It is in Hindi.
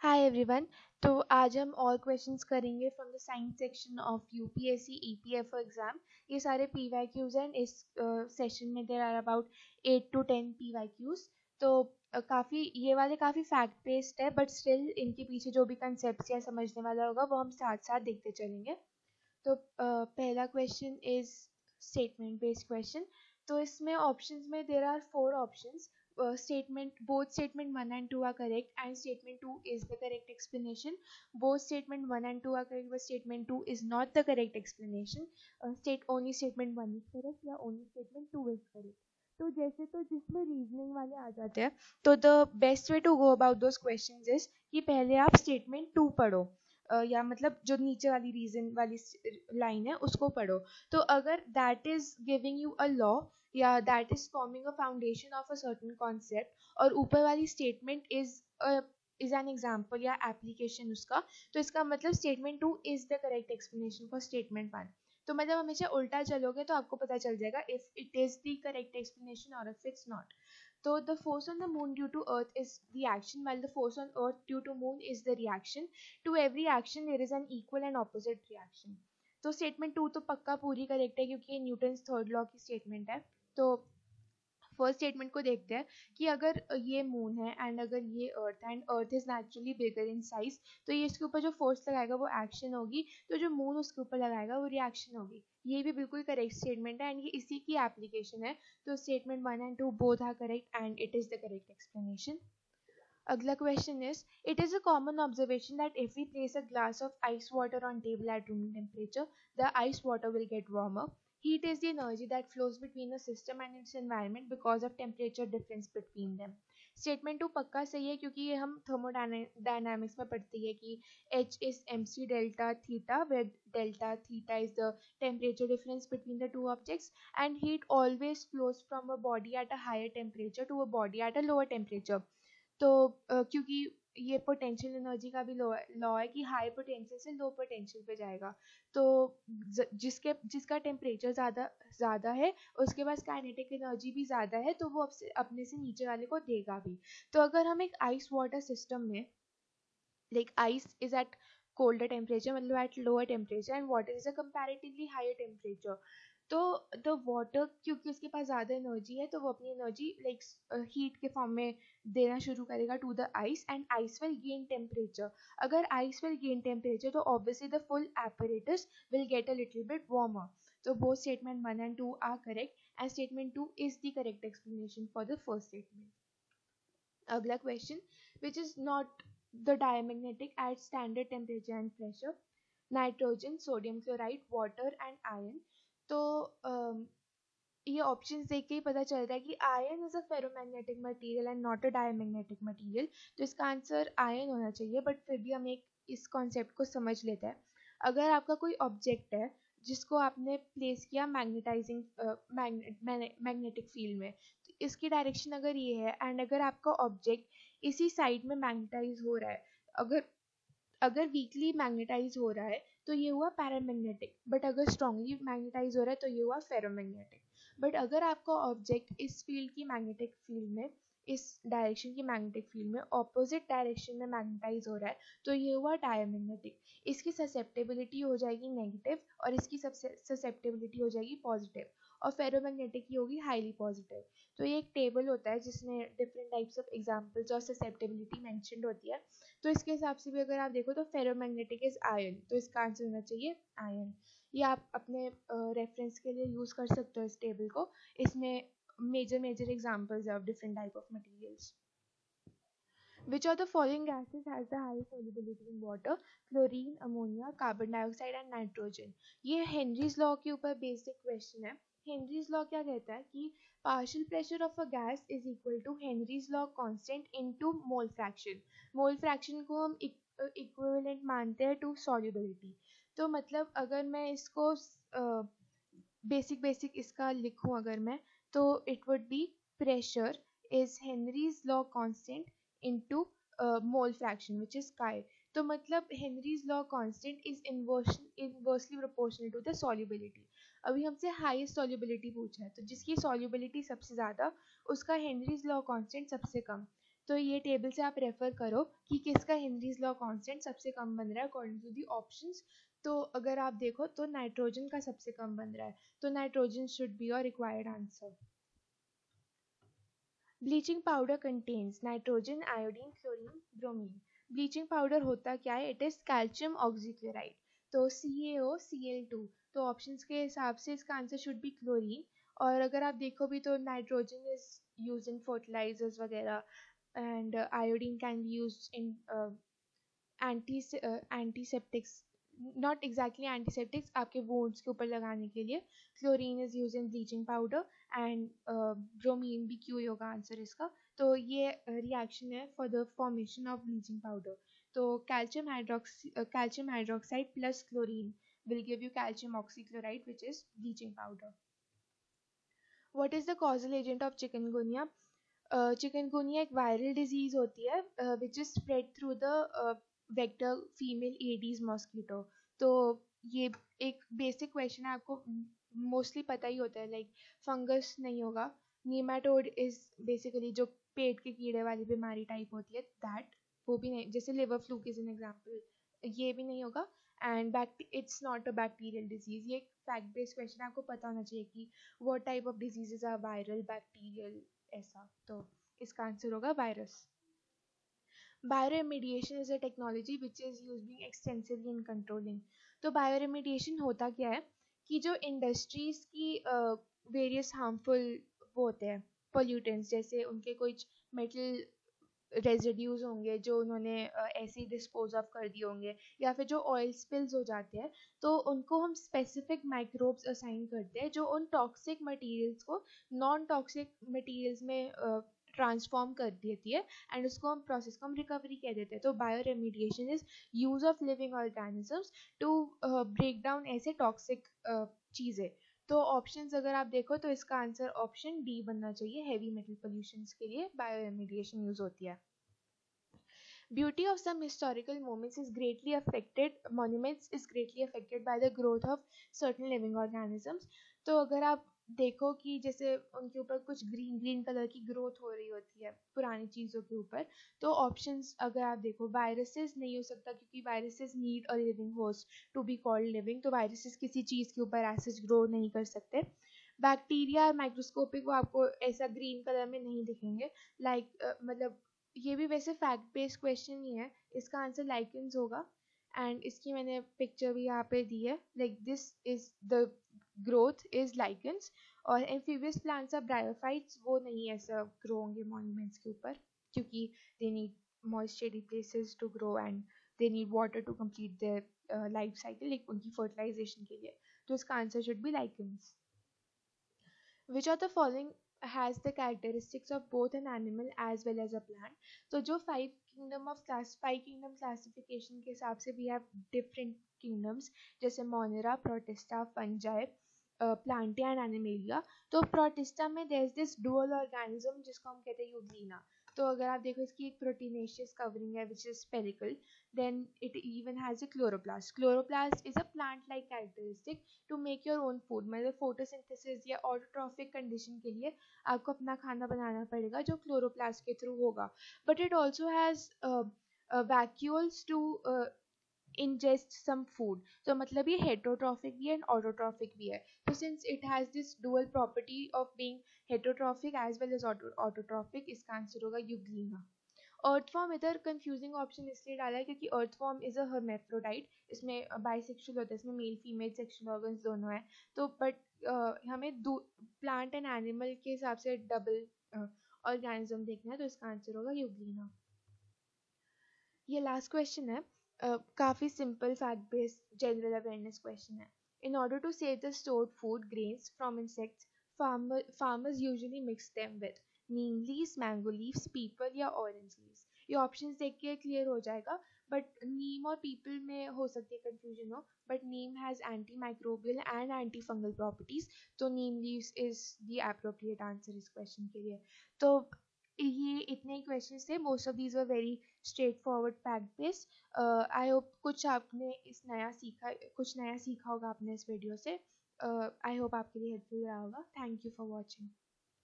Hi everyone. तो आज हम ऑल क्वेश्चंस करेंगे from the science section of UPSC EPFO exam. ये सारे पीवाईक्यूज हैं। इस सेशन में there are about 8 to 10 PYQs. तो काफ़ी ये वाले काफ़ी फैक्ट बेस्ड है, बट स्टिल इनके पीछे जो भी कंसेप्ट या समझने वाला होगा वो हम साथ साथ देखते चलेंगे। तो पहला question is statement based question. तो इसमें ऑप्शंस में there are 4 options. Statement both statement 1 and 2 are correct and statement 2 is the correct explanation. Both statement 1 and 2 are correct but statement 2 is not the correct explanation. State only statement 1 is correct या only statement 2 is correct. तो जैसे तो जिसमें रीजनिंग वाले आ जाते हैं, तो the best way to go about those questions is कि पहले आप स्टेटमेंट 2 पढ़ो, या मतलब जो नीचे वाली रीजन वाली लाइन है उसको पढ़ो। तो अगर that is giving you a law या that is forming a foundation of a certain concept और ऊपर वाली स्टेटमेंट इज एन एग्जाम्पल या एप्लीकेशन उसका, तो इसका मतलब statement 2 is the correct explanation for statement 1। तो मतलब हमेशा उल्टा चलोगे तो आपको पता चल जाएगा if it is the correct explanation और if it's not. So the force on the moon due to earth is the action, while the force on earth due to moon is the reaction. To every action there is an equal and opposite reaction. तो स्टेटमेंट 2 तो पक्का पूरी करेक्ट है क्योंकि ये न्यूटन्स थर्ड लॉ की स्टेटमेंट है। तो फर्स्ट स्टेटमेंट को देखते हैं कि अगर ये मून है एंड अगर ये अर्थ है and earth is naturally bigger in size, तो ये इसके ऊपर जो फोर्स लगाएगा वो एक्शन होगी, तो जो मून उसके ऊपर लगाएगा वो रिएक्शन होगी। ये भी बिल्कुल करेक्ट स्टेटमेंट है एंड ये इसी की एप्लीकेशन है। तो statement 1 and 2 both are correct and it is the correct explanation. अगला question is it is a common observation that if we place a glass of ice water on table at room temperature the ice water will get warmer. Heat is the energy that flows between a system and its environment because of temperature difference between them. Statement 2 पक्का सही है क्योंकि ये हम थर्मोडायनामिक्स में पढ़ती है कि H is mc delta theta where delta theta is the temperature difference between the two objects and heat always flows from a body at a higher temperature to a body at a lower temperature. तो क्योंकि ये पोटेंशियल एनर्जी का भी लॉ है कि हाई पोटेंशियल से लो पोटेंशियल पे जाएगा। तो जिसका टेम्परेचर ज़्यादा है उसके पास काइनेटिक एनर्जी भी ज़्यादा है, तो वो अपने से नीचे वाले को देगा भी। तो अगर हम एक आइस वाटर सिस्टम में, like ice is at colder temperature मतलब at lower temperature and water is a comparatively higher temperature, तो द वाटर क्योंकि उसके पास ज़्यादा एनर्जी है तो वो अपनी एनर्जी लाइक हीट के फॉर्म में देना शुरू करेगा to the ice and ice will gain temperature. अगर आइस विल गेन टेम्परेचर तो obviously the full apparatus will get a little bit warmer. तो both statement 1 and 2 are correct and statement 2 is the correct explanation for the first statement. अगला question which is not the diamagnetic at standard temperature and pressure: nitrogen, sodium chloride, water and iron. तो ये ऑप्शंस देख के ही पता चलता है कि ion is a ferromagnetic material and not a diamagnetic material. तो इसका आंसर आयन होना चाहिए, बट फिर भी हम एक इस कॉन्सेप्ट को समझ लेते हैं। अगर आपका कोई ऑब्जेक्ट है जिसको आपने प्लेस किया मैग्नेटाइजिंग मैग्नेटिक फील्ड में, तो इसकी डायरेक्शन अगर ये है एंड अगर आपका ऑब्जेक्ट इसी साइड में मैग्नेटाइज हो रहा है, अगर अगर वीकली मैग्नेटाइज हो रहा है तो ये हुआ पैरामैग्नेटिक, बट अगर स्ट्रांगली मैग्नेटाइज हो रहा है तो ये हुआ फेरोमैग्नेटिक। बट अगर आपका ऑब्जेक्ट इस फील्ड की मैग्नेटिक फील्ड में, इस डायरेक्शन की मैग्नेटिक फील्ड में ऑपोजिट डायरेक्शन में मैग्नेटाइज हो रहा है तो ये हुआ डायमैग्नेटिक। इसकी ससेप्टेबिलिटी हो जाएगी नेगेटिव और इसकी ससेप्टेबिलिटी हो जाएगी पॉजिटिव, और फेरोमैग्नेटिक की होगी हाईली पॉजिटिव। तो ये एक टेबल होता है जिसमें डिफरेंट टाइप्स ऑफ एग्जांपल्स और ससेप्टेबिलिटी मेंशन्ड होती है। तो इसके हिसाब से भी अगर आप देखो तो फेरोमैग्नेटिक इज आयन, तो इसका आंसर होना चाहिए आयन। ये आप अपने रेफरेंस के लिए यूज कर सकते हो इस टेबल को। इसमें major examples of different type of materials. Which of the following gases has the highest solubility in water? Chlorine, ammonia, carbon dioxide and nitrogen. ये हेनरीज लॉ के ऊपर बेसिक क्वेश्चन है। हेनरीज लॉ क्या कहता है कि partial pressure of a gas is equal to Henry's law constant into mole fraction. Mole fraction को हम इक्विवेलेंट मानते हैं टू सॉल्युबिलिटी। तो मतलब अगर मैं इसको बेसिक इसका लिखूं अगर मैं, तो it would be pressure is Henry's law constant into mole fraction which is chi. तो मतलब Henry's law constant is inversely proportional to the solubility. अभी हमसे highest solubility पूछा है, तो जिसकी solubility सबसे ज़्यादा उसका Henry's law constant सबसे कम। तो ये टेबल से आप रेफर करो कि किसका हेनरीज लॉ कांस्टेंट सबसे कम बन रहा है अकॉर्डिंग टू दी ऑप्शंस। तो अगर आप देखो तो नाइट्रोजन का सबसे कम बन रहा है, तो nitrogen should be your required answer. Bleaching powder contains nitrogen, iodine, chlorine, bromine. Bleaching powder होता क्या है? इट इज कैल्शियम ऑक्सीक्लोराइड, तो CaOCl2। तो ऑप्शंस के हिसाब से इसका आंसर शुड बी क्लोरीन। और अगर आप देखो भी तो nitrogen is use in fertilizers वगैरह, and iodine can be use in antiseptics, not exactly antiseptics, आपके वोन्स के ऊपर लगाने के लिए। Chlorine is use in bleaching powder, and bromine भी क्यों होगा आंसर इसका। तो ये रिएक्शन है for the formation of bleaching powder. तो calcium hydroxide plus chlorine will give you calcium oxychloride, which is bleaching powder. What is the causal agent of chikungunya? Chikungunya एक वायरल डिजीज होती है which is spread through the vector female Aedes mosquito. तो ये एक बेसिक क्वेश्चन है, आपको मोस्टली पता ही होता है, लाइक फंगस नहीं होगा। नीमाटोड इज बेसिकली जो पेट के कीड़े वाली बीमारी टाइप होती है, दैट वो भी नहीं, जैसे liver fluke is an example, ये भी नहीं होगा। And it's not a bacterial disease. ये फैक्ट बेस्ड क्वेश्चन है, आपको पता होना चाहिए कि what type of diseases are viral, bacterial, ऐसा। तो इसका आंसर होगा virus. Bioremediation is a technology which is using extensively in controlling. तो बायोरेमिडिएशन होता क्या है कि जो इंडस्ट्रीज की वेरियस हार्मफुल वो होते हैं पोल्यूटेंट्स, जैसे उनके कुछ मेटल रेजिड्यूज होंगे जो उन्होंने ऐसे ही डिस्पोज ऑफ कर दिए होंगे, या फिर जो ऑयल स्पिल्स हो जाते हैं, तो उनको हम स्पेसिफिक माइक्रोब्स असाइन करते हैं जो उन टॉक्सिक मटेरियल्स को नॉन टॉक्सिक मटेरियल्स में ट्रांसफॉर्म कर देती है, एंड उसको हम प्रोसेस को हम रिकवरी कह देते हैं। तो bioremediation is use of living organisms to break down ऐसे टॉक्सिक चीज़ें। तो ऑप्शंस अगर आप देखो तो इसका आंसर ऑप्शन डी बनना चाहिए, हैवी मेटल पोल्यूशन के लिए बायो रेमिडिएशन यूज होती है। Beauty of some historical moments is greatly affected, monuments is greatly affected by the growth of certain living organisms. तो अगर आप देखो कि जैसे उनके ऊपर कुछ ग्रीन ग्रीन कलर की ग्रोथ हो रही होती है पुरानी चीज़ों के ऊपर, तो ऑप्शंस अगर आप देखो, वायरसेस नहीं हो सकता क्योंकि viruses need a living host to be called living, तो वायरसेस किसी चीज़ के ऊपर ऐसे ग्रो नहीं कर सकते। बैक्टीरिया माइक्रोस्कोपिक, वो आपको ऐसा ग्रीन कलर में नहीं दिखेंगे, मतलब ये भी वैसे फैक्ट बेस्ड क्वेश्चन ही है, इसका आंसर लाइकेंस होगा। एंड इसकी मैंने पिक्चर भी यहाँ पे दी है, like this is the growth is lichens. और एम्फीबियस प्लांट्स ऑफ ब्रायोफाइट्स, वो नहीं ऐसा ग्रो होंगे मॉन्यूमेंट्स के ऊपर, क्योंकि they need moisture places to grow and they need water to complete their life cycle, like उनकी फर्टिलाइजेशन के लिए। तो इसका answer should be lichens. Which of the following has the characteristics of both an animal as well as a plant? तो जो five kingdom classification के हिसाब से we have different kingdoms, जैसे Monera, Protista, Fungi, Plantae and Animalia। तो Protista में there is this dual organism जिसको हम कहते हैं Euglena। तो अगर आप देखो इसकी एक प्रोटीनेशियस कवरिंग है which is spherical, then it even has a chloroplast. Chloroplast is a plant-like characteristic to make your own food, मतलब photosynthesis या autotrophic condition के लिए आपको अपना खाना बनाना पड़ेगा जो क्लोरोप्लास्ट के थ्रू होगा। But it also has vacuoles to ingest some food, तो मतलब ये heterotrophic भी है and autotrophic भी है। तो since it has this dual property of being heterotrophic as well as autotrophic, इसका आंसर होगा यूग्लीना। अर्थवॉर्म इधर कंफ्यूजिंग ऑप्शन इसलिए डाला है क्योंकि अर्थवॉर्म इज अ हर्मेफ्रोडाइट, इसमें बाइसेक्सुअल होता है, इसमें मेल फीमेल सेक्सुअल ऑर्गन्स दोनों है। तो बट हमें प्लांट एंड एनिमल के हिसाब से डबल ऑर्गेनिज्म देखना है, तो इसका आंसर होगा यूग्लीना। ये लास्ट क्वेश्चन है, काफ़ी simple fact based general awareness question है। In order to save the stored food grains from insects, farmers usually mix them with neem leaves, mango leaves, peepal या ऑरेंज लीव्स। ये ऑप्शंस देख के क्लियर हो जाएगा, बट नीम और पीपल में हो सकती है कंफ्यूजन हो, but neem has anti microbial and anti fungal properties, तो neem leaves is the appropriate answer इस क्वेश्चन के लिए। तो ये इतने ही क्वेश्चन थे, most of these were very straightforward fact based. I hope कुछ आपने कुछ नया सीखा होगा आपने इस वीडियो से। आई होप आपके लिए हेल्पफुल रहा होगा। Thank you for watching.